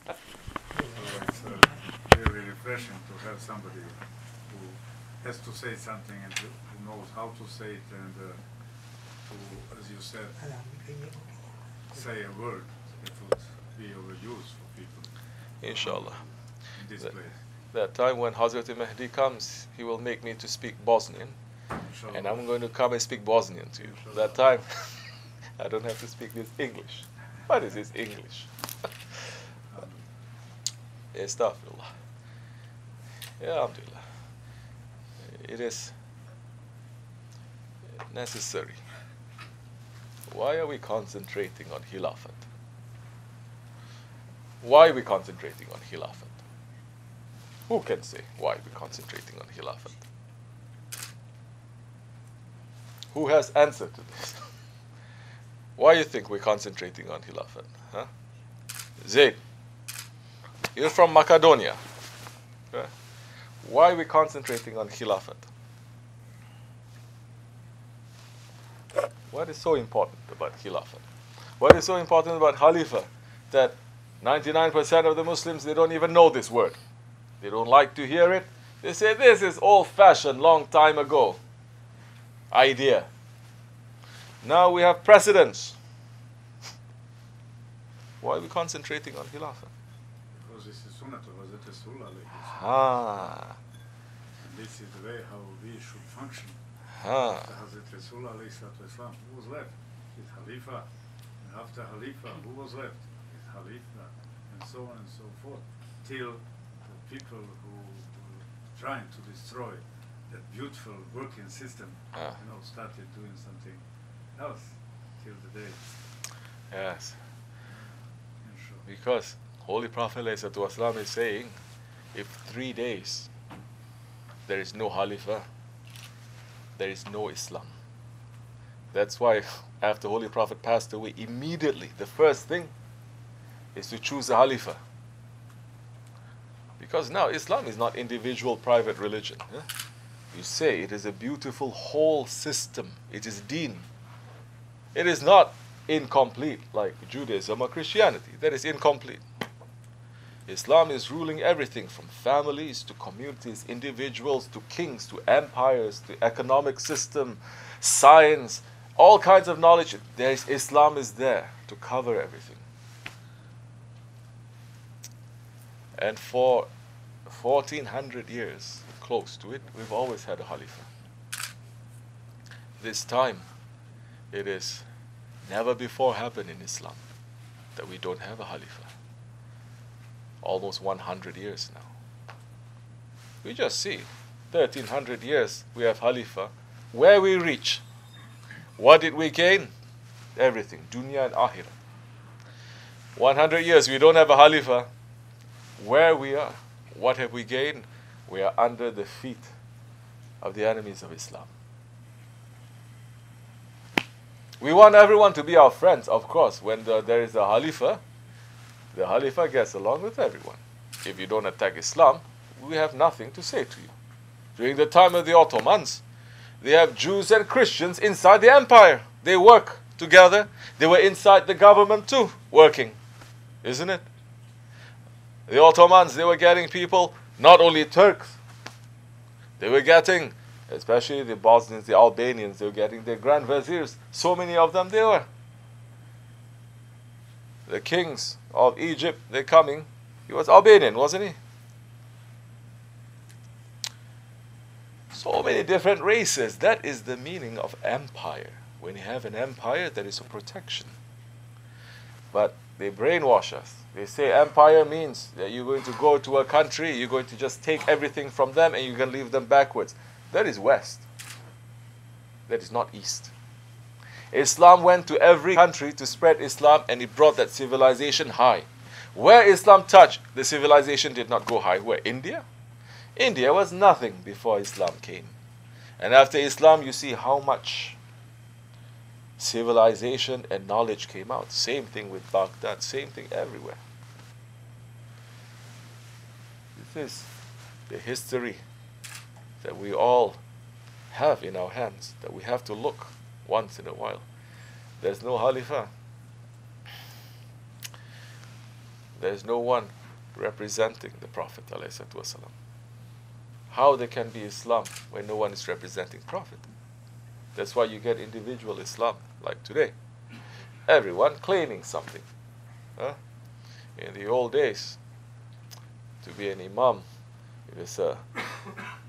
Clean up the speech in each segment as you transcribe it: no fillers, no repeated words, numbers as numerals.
It's really refreshing to have somebody who has to say something and who knows how to say it and who, as you said, say a word that would be of use for people Inshallah. in this That, place. that time when Hazrat Mahdi comes, he will make me to speak Bosnian, Inshallah. and I'm going to come and speak Bosnian to you. Inshallah. That time, I don't have to speak this English. What is this English? Astaghfirullah. Yeah, Alhamdulillah. It is necessary. Why are we concentrating on Khilafat? Why are we concentrating on Khilafat? Who can say why we're concentrating on Khilafat? Who has answer to this? Why do you think we're concentrating on Khilafat? Huh? Zayd, you're from Macedonia. Okay. Why are we concentrating on Khilafat? What is so important about Khilafat? What is so important about Khalifa that 99% of the Muslims, they don't even know this word. They don't like to hear it. They say this is old-fashioned, long time ago idea. Now we have precedents. Why are we concentrating on Khilafah? Because this is Sunnah of Hazrat Rasul alayhi salam. Ah, And this is the way how we should function. ah. After Hazrat Rasul alayhi salam, who was left? His Khalifa. And after Khalifa, who was left? His Khalifa. And so on and so forth. Till the people who were trying to destroy that beautiful working system, Ah. started doing something else till the day. Yes. Inshallah. Because Holy Prophet ﷺ is saying, if 3 days there is no Khalifa, there is no Islam. That's why after Holy Prophet passed away, immediately the first thing is to choose a Khalifa. Because now Islam is not individual private religion. Huh? You say it is a beautiful whole system. It is deen. It is not incomplete like Judaism or Christianity. That is incomplete. Islam is ruling everything from families to communities, individuals to kings to empires to economic system, science, all kinds of knowledge. Islam is there to cover everything. And for 1400 years, close to it, we've always had a Khalifa. This time, it is never before happened in Islam that we don't have a Khalifa. Almost 100 years now. We just see 1300 years we have Khalifa. Where we reach, what did we gain? Everything, dunya and akhirah. 100 years we don't have a Khalifa. Where we are, what have we gained? We are under the feet of the enemies of Islam. We want everyone to be our friends, of course. When there is a Khalifa, the Khalifa gets along with everyone. If you don't attack Islam, we have nothing to say to you. During the time of the Ottomans, they have Jews and Christians inside the empire. They work together. They were inside the government too, working. Isn't it? The Ottomans, they were getting people, not only Turks, they were getting, especially the Bosnians, the Albanians, they were getting their grand viziers. So many of them they were. The kings of Egypt, they're coming. He was Albanian, wasn't he? So many different races. That is the meaning of empire. When you have an empire, there is a protection. But they brainwash us. They say empire means that you're going to go to a country, you're going to just take everything from them and you can leave them backwards. That is West. That is not East. Islam went to every country to spread Islam and it brought that civilization high. Where Islam touched, the civilization did not go high. Where? India? India was nothing before Islam came. And after Islam, you see how much civilization and knowledge came out. Same thing with Baghdad, same thing everywhere. This is the history that we all have in our hands, that we have to look once in a while. There's no Khalifa. there's no one representing the Prophet ﷺ. How there can be Islam when no one is representing Prophet? That's why you get individual Islam, like today. Everyone claiming something. Huh? In the old days, to be an imam, it is a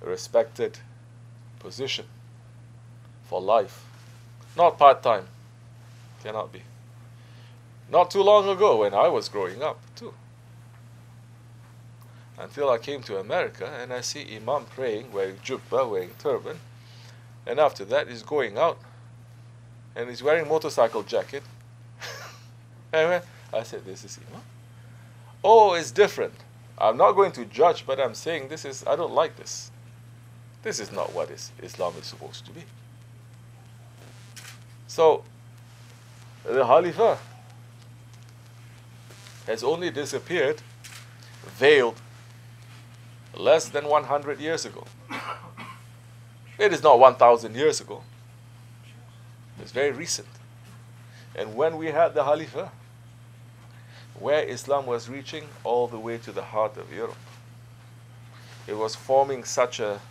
respected position for life. Not part-time. Cannot be. Not too long ago when I was growing up too. Until I came to America and I see imam praying, wearing jubbah, wearing turban. And after that he's going out and he's wearing motorcycle jacket. Anyway, I said, this is imam. Oh, it's different. I'm not going to judge, but I'm saying I don't like this. This is not what Islam is supposed to be. So, the Khalifa has only disappeared, veiled, less than 100 years ago. It is not 1,000 years ago. It's very recent. And when we had the Khalifa, where Islam was reaching all the way to the heart of Europe, it was forming such a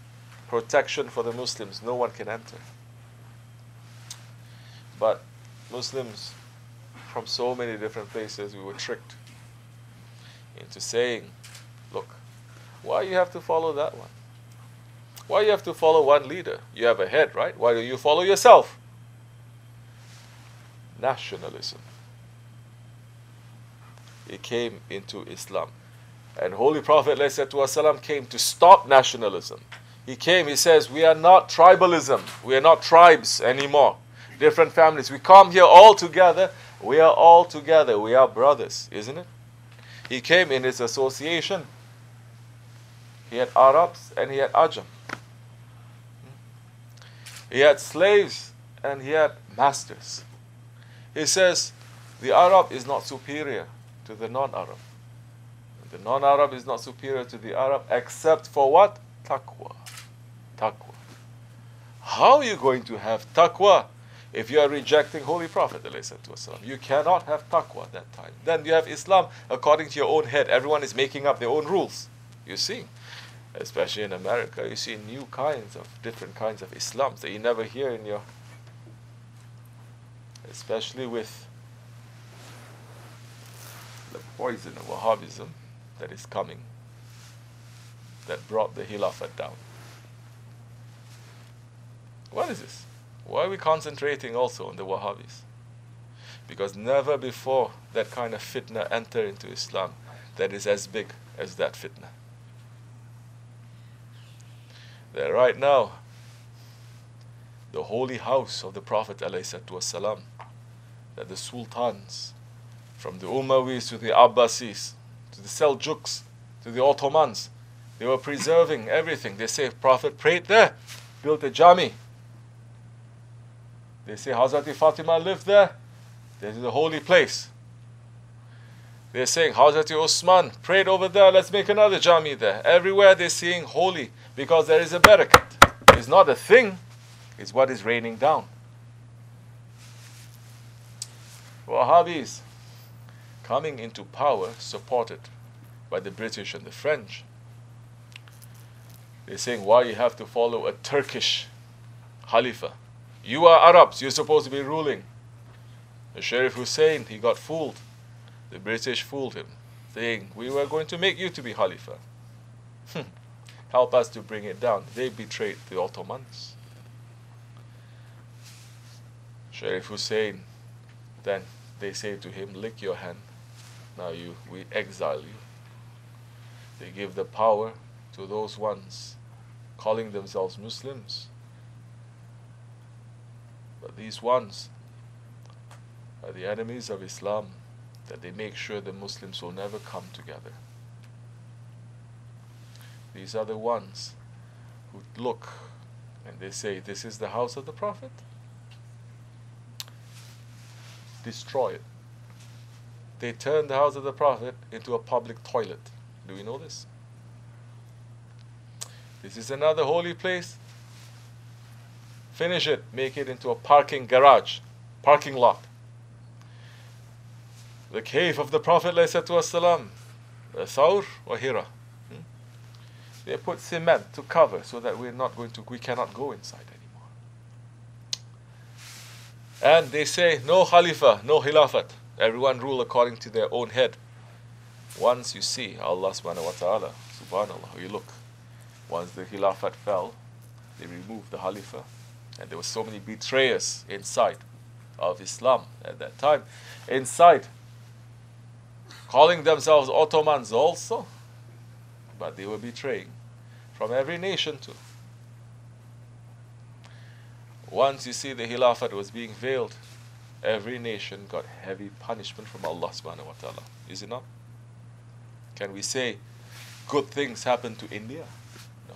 protection for the Muslims, no one can enter. But Muslims from so many different places, we were tricked into saying, look, why you have to follow that one? Why you have to follow one leader? You have a head, right? Why don't you follow yourself? Nationalism. It came into Islam. And Holy Prophet ﷺ came to stop nationalism. He came, he says, we are not tribalism. We are not tribes anymore. Different families. We come here all together. We are all together. We are brothers, isn't it? He came in his association. He had Arabs and he had Ajam. He had slaves and he had masters. He says, the Arab is not superior to the non-Arab. The non-Arab is not superior to the Arab except for what? Taqwa. Taqwa. How are you going to have taqwa if you are rejecting Holy Prophet ﷺ? You cannot have taqwa at that time. Then you have Islam according to your own head. Everyone is making up their own rules. You see, especially in America, you see different kinds of Islams that you never hear in your, especially with the poison of Wahhabism that is coming, that brought the Khilafat down. What is this? Why are we concentrating also on the Wahhabis? Because never before that kind of fitna entered into Islam that is as big as that fitna. That right now, the holy house of the Prophet ﷺ, that the sultans, from the Umayyas to the Abbasis, to the Seljuks, to the Ottomans, they were preserving everything. They say Prophet prayed there, built a jami. They say Hazrati Fatima lived there. This is a holy place. They're saying Hazrati Osman prayed over there, let's make another jami there. Everywhere they're seeing holy because there is a barakat. It's not a thing, it's what is raining down. Wahhabis coming into power, supported by the British and the French. They're saying, why you have to follow a Turkish Khalifa? You are Arabs, you're supposed to be ruling. The Sharif Hussein, he got fooled. The British fooled him, saying, we were going to make you to be Khalifa. Help us to bring it down. They betrayed the Ottomans. Sharif Hussein, then they say to him, lick your hand. Now we exile you. They give the power to those ones calling themselves Muslims. But these ones are the enemies of Islam, that they make sure the Muslims will never come together. These are the ones who look and they say, this is the house of the Prophet. Destroy it. They turn the house of the Prophet into a public toilet. Do we know this? This is another holy place. Finish it, make it into a parking garage, parking lot. the cave of the Prophet ﷺ, Thawr or Hira. They put cement to cover so that we cannot go inside anymore. And they say, no Khalifa, no Khilafat. Everyone rule according to their own head. Once you see Allah subhanahu wa ta'ala, subhanallah, you look, once the Khilafat fell, they removed the Khalifa, and there were so many betrayers inside of Islam at that time, inside, calling themselves Ottomans also, but they were betraying from every nation too. Once you see the Khilafat was being veiled, every nation got heavy punishment from Allah subhanahu wa ta'ala. Is it not? Can we say good things happened to India? No.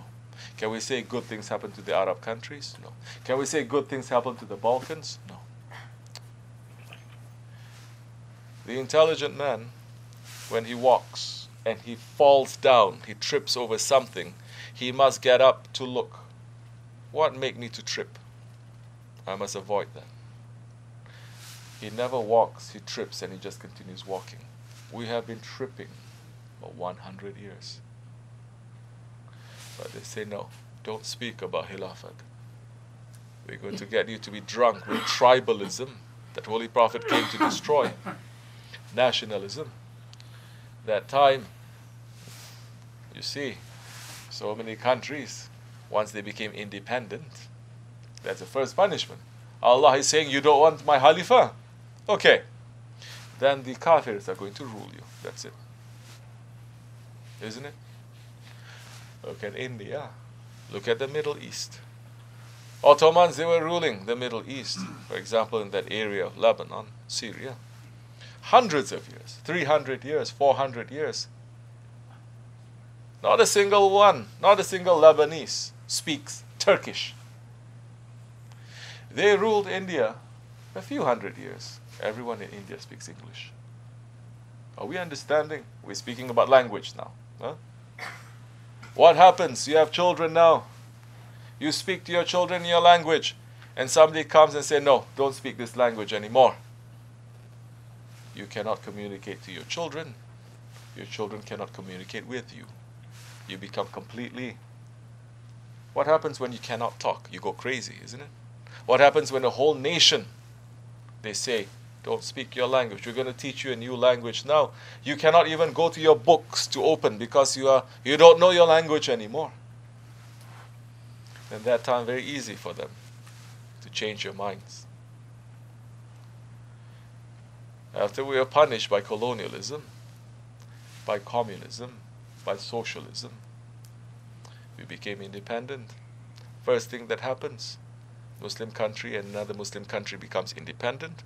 Can we say good things happened to the Arab countries? No. Can we say good things happened to the Balkans? No. The intelligent man, when he walks and he falls down, he trips over something, he must get up to look. What make me to trip? I must avoid that. He never walks, he trips, and he just continues walking. We have been tripping for 100 years. But they say, no, don't speak about Khilafat. We're going to get you to be drunk with tribalism that Holy Prophet came to destroy. Nationalism. That time, you see, so many countries, once they became independent, that's the first punishment. Allah is saying, you don't want my Khalifa? Okay. Then the Kafirs are going to rule you. That's it. Isn't it? Look at India. Look at the Middle East. Ottomans, they were ruling the Middle East. For example, in that area of Lebanon, Syria. Hundreds of years. 300 years, 400 years. Not a single one, not a single Lebanese speaks Turkish. They ruled India a few hundred years. Everyone in India speaks English. Are we understanding? We're speaking about language now. Huh? What happens? You have children now. You speak to your children in your language, and somebody comes and says, no, don't speak this language anymore. You cannot communicate to your children. Your children cannot communicate with you. You become completely... What happens when you cannot talk? You go crazy, isn't it? What happens when a whole nation, they say, don't speak your language. We're going to teach you a new language now. You cannot even go to your books to open because you don't know your language anymore. And that time, very easy for them to change your minds. After we were punished by colonialism, by communism, by socialism, we became independent. First thing that happens, Muslim country and another Muslim country becomes independent,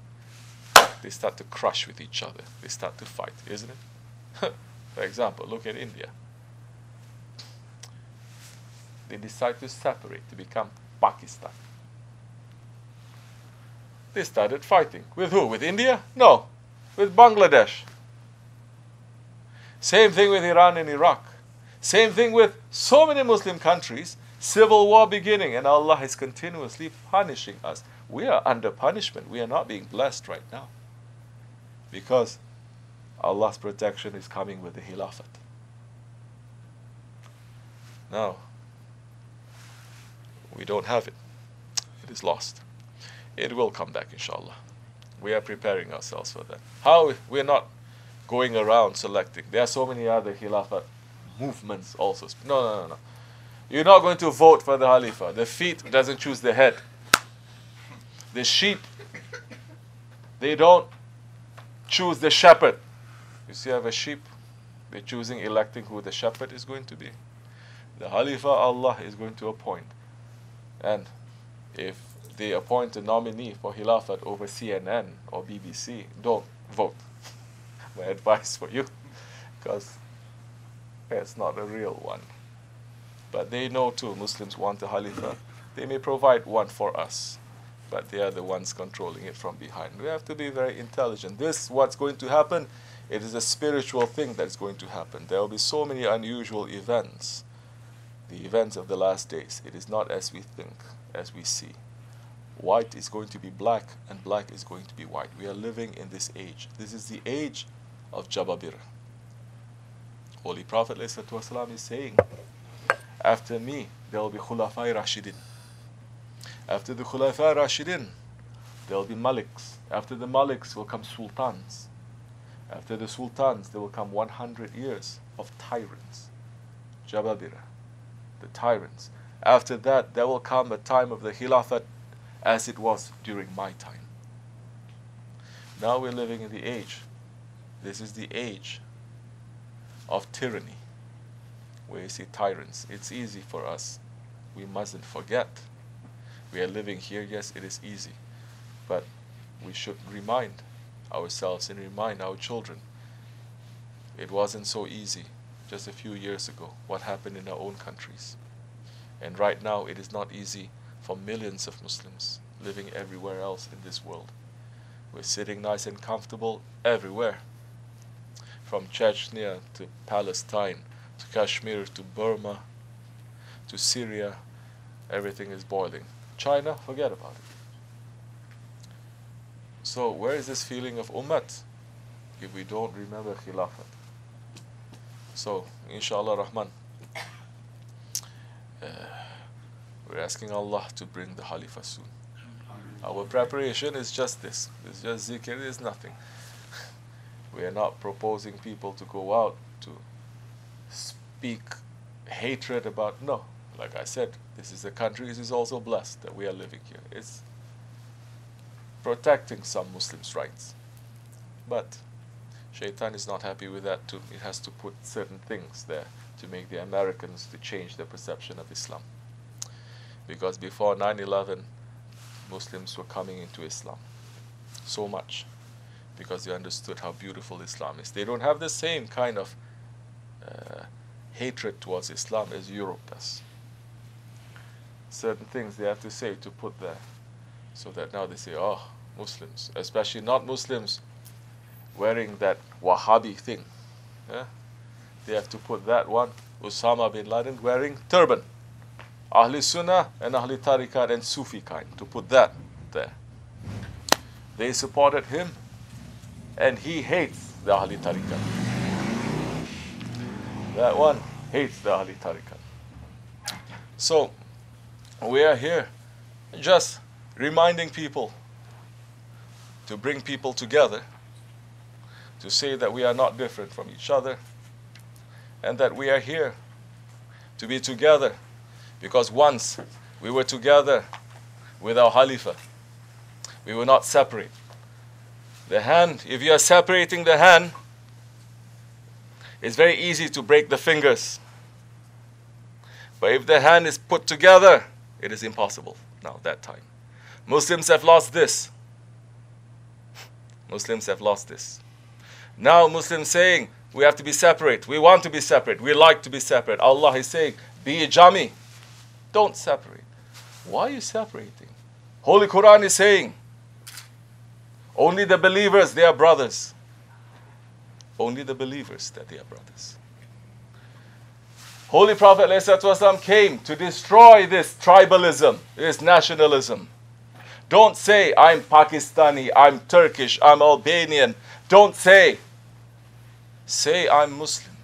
they start to crush with each other. They start to fight, isn't it? For example, look at India. They decide to separate, to become Pakistan. They started fighting. With who? With India? No. With Bangladesh. Same thing with Iran and Iraq. Same thing with so many Muslim countries. Civil war beginning, and Allah is continuously punishing us. We are under punishment. We are not being blessed right now. Because Allah's protection is coming with the Khilafat. Now, we don't have it. It is lost. It will come back, inshallah. We are preparing ourselves for that. How? We're not going around selecting. There are so many other Khilafat movements also. No. You're not going to vote for the Khalifa. The feet doesn't choose the head. The sheep, they don't choose the shepherd. You see, I have a sheep. They're choosing, electing who the shepherd is going to be. The Khalifa, Allah is going to appoint. And if they appoint a nominee for Khilafat over CNN or BBC, don't vote. My advice for you, because it's not a real one. But they know too, Muslims want a Khalifa. They may provide one for us, but they are the ones controlling it from behind. We have to be very intelligent. This, what's going to happen, it is a spiritual thing that's going to happen. There will be so many unusual events. The events of the last days. It is not as we think, as we see. white is going to be black, and black is going to be white. We are living in this age. This is the age of Jababirah. Holy Prophet ﷺ is saying, after me, there will be Khulafai Rashidin. After the Khulafai Rashidin, there will be Maliks. After the Maliks will come Sultans. After the Sultans, there will come 100 years of tyrants. Jababirah, the tyrants. After that, there will come a time of the Khilafat as it was during my time. Now we're living in the age. This is the age of tyranny, where you see tyrants. It's easy for us. We mustn't forget. We are living here, yes, it is easy. But we should remind ourselves and remind our children. It wasn't so easy just a few years ago, what happened in our own countries. And right now, it is not easy for millions of Muslims living everywhere else in this world. We're sitting nice and comfortable everywhere. From Chechnya to Palestine, to Kashmir, to Burma, to Syria, everything is boiling. China, forget about it. So where is this feeling of Ummat if we don't remember Khilafat? So, inshallah Rahman, we're asking Allah to bring the Khalifa soon. Our preparation is just this. It's just zikr, it is nothing. We are not proposing people to go out to speak hatred about, no. Like I said, this is a country, this is also blessed that we are living here. It's protecting some Muslims' rights. But Shaitan is not happy with that too. It has to put certain things there to make the Americans to change their perception of Islam. Because before 9/11, Muslims were coming into Islam so much because they understood how beautiful Islam is. They don't have the same kind of hatred towards Islam as Europe does. Certain things they have to say to put there, so that now they say, oh, Muslims, especially not Muslims wearing that Wahhabi thing. Yeah? They have to put that one, Osama bin Laden wearing turban. Ahli Sunnah and Ahli Tariqat and Sufi kind, to put that there. They supported him and he hates the Ahli Tariqat. That one hates the Ahli Tariqat. So, we are here just reminding people, to bring people together, to say that we are not different from each other, and that we are here to be together, because once we were together with our Khalifa, we were not separate. The hand, if you are separating the hand, it's very easy to break the fingers. But if the hand is put together, it is impossible now, that time. Muslims have lost this. Muslims have lost this. Now Muslims saying, we have to be separate. We want to be separate. We like to be separate. Allah is saying, be a jami. Don't separate. Why are you separating? Holy Quran is saying, only the believers, they are brothers. Only the believers that they are brothers. Holy Prophet ﷺ came to destroy this tribalism, this nationalism. Don't say, I'm Pakistani, I'm Turkish, I'm Albanian. Don't say. Say, I'm Muslim.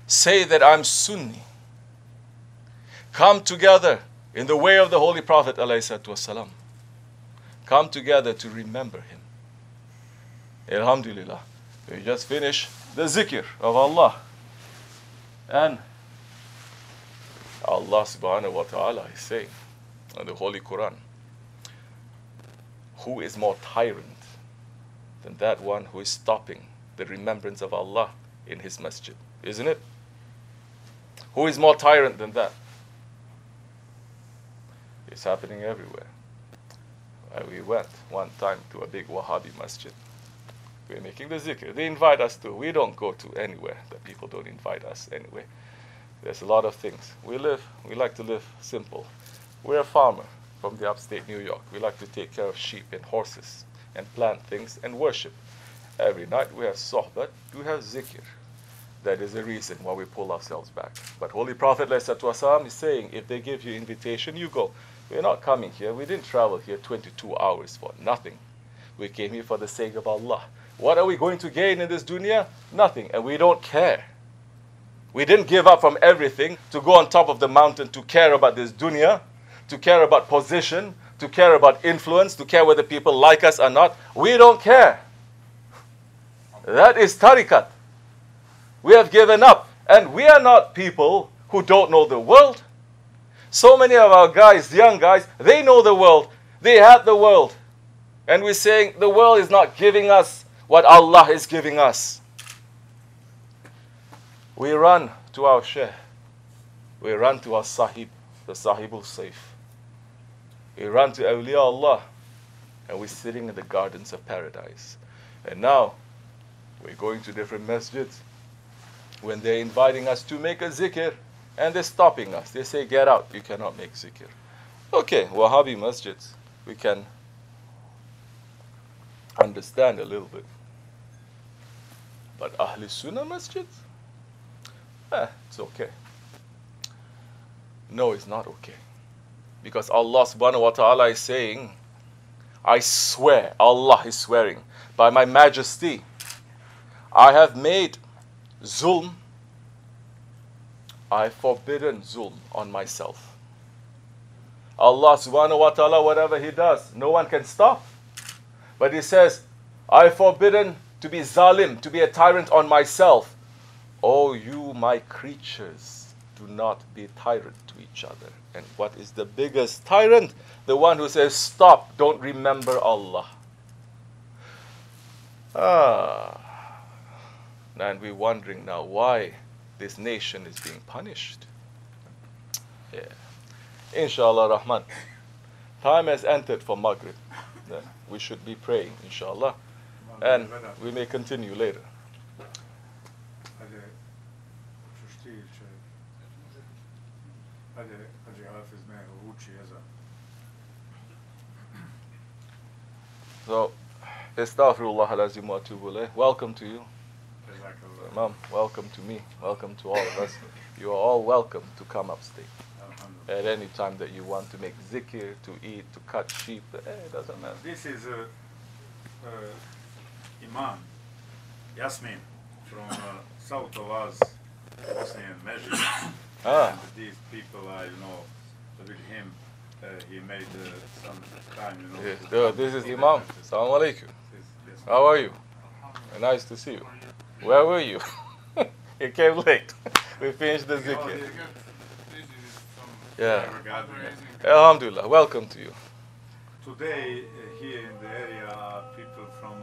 Say that I'm Sunni. Come together in the way of the Holy Prophet ﷺ. Come together to remember him. Alhamdulillah. We just finished the zikr of Allah. And Allah subhanahu wa ta'ala is saying in the Holy Quran, who is more tyrant than that one who is stopping the remembrance of Allah in his masjid? Isn't it? Who is more tyrant than that? It's happening everywhere. We went one time to a big Wahhabi masjid. We're making the zikr. They invite us to. We don't go to anywhere that people don't invite us anyway. There's a lot of things. We like to live simple. We're a farmer from the upstate New York. We like to take care of sheep and horses and plant things and worship. Every night we have sohbat, we have zikr. That is the reason why we pull ourselves back. But Holy Prophet ﷺ is saying, if they give you invitation, you go. We're not coming here. We didn't travel here 22 hours for nothing. We came here for the sake of Allah. What are we going to gain in this dunya? Nothing. And we don't care. We didn't give up from everything to go on top of the mountain to care about this dunya, to care about position, to care about influence, to care whether people like us or not. We don't care. That is tariqat. We have given up. And we are not people who don't know the world. So many of our guys, young guys, they know the world. They have the world. And we're saying the world is not giving us what Allah is giving us. We run to our Shaykh. We run to our Sahib, the Sahibul Saif. We run to Awliya Allah. And we're sitting in the gardens of paradise. And now, we're going to different masjids. When they're inviting us to make a zikr, and they're stopping us. They say, get out, you cannot make zikr. Okay, Wahhabi masjids, we can understand a little bit. But Ahl Sunnah masjids? It's okay. No, it's not okay. Because Allah subhanahu wa ta'ala is saying, I swear, Allah is swearing, by my majesty, I have made zulm, I have forbidden zulm on myself. Allah subhanahu wa ta'ala, whatever He does, no one can stop. But He says, I have forbidden to be zalim, to be a tyrant on myself. Oh, you my creatures, do not be tyrant to each other. And what is the biggest tyrant? The one who says, stop, don't remember Allah. And we're wondering now why this nation is being punished. Yeah. Inshallah Rahman. Time has entered for Maghrib. We should be praying, inshallah. And we may continue later. So, Astaghfirullah al-Azim wa atubu ilayh. Welcome to you. Imam, welcome to me. Welcome to all of us. You are all welcome to come upstate. At any time that you want to make zikr, to eat, to cut sheep, it doesn't matter. This is Imam Yasmin from south of us, Bosnian Majid. And these people, I know, with him, he made some time, This is Imam. Assalamu alaikum. How are you? Nice to see you. Where were you? You came late. We finished the zikr. Yeah. Alhamdulillah. Welcome to you. Today, here in the area, are people from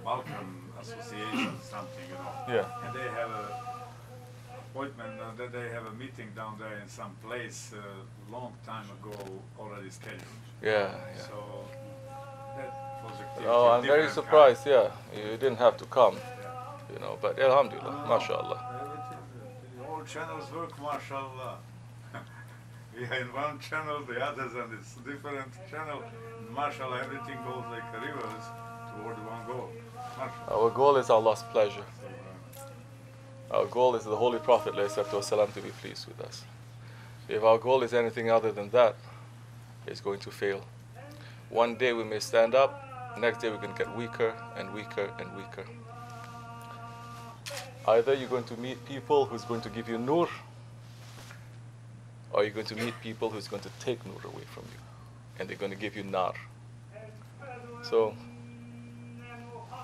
Balkan Association, something, Yeah. And they have a appointment, they have a meeting down there in some place long time ago already scheduled. Yeah. So that was a I'm very different surprised. kind. Yeah, you didn't have to come. Yeah. But Alhamdulillah, mashallah. All channels work, mashallah. We are in one channel, the others, and it's a different channel. Mashallah, everything goes like a rivers toward one goal. Mashallah. Our goal is Allah's pleasure. Our goal is the Holy Prophet ﷺ to be pleased with us. If our goal is anything other than that, it's going to fail. One day we may stand up, next day we can get weaker and weaker and weaker. Either you're going to meet people who's going to give you nur, or you're going to meet people who's going to take nur away from you, and they're going to give you nar. So,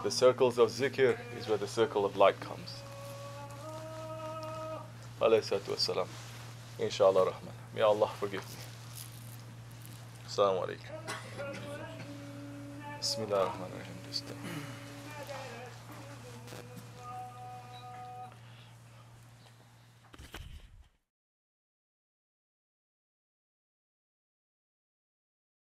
the circles of zikr is where the circle of light comes. Alayhi salatu wassalam. Inshallah Rahman. May Allah forgive me. Assalamu alaikum. Bismillah ar-Rahman ar-Rahim.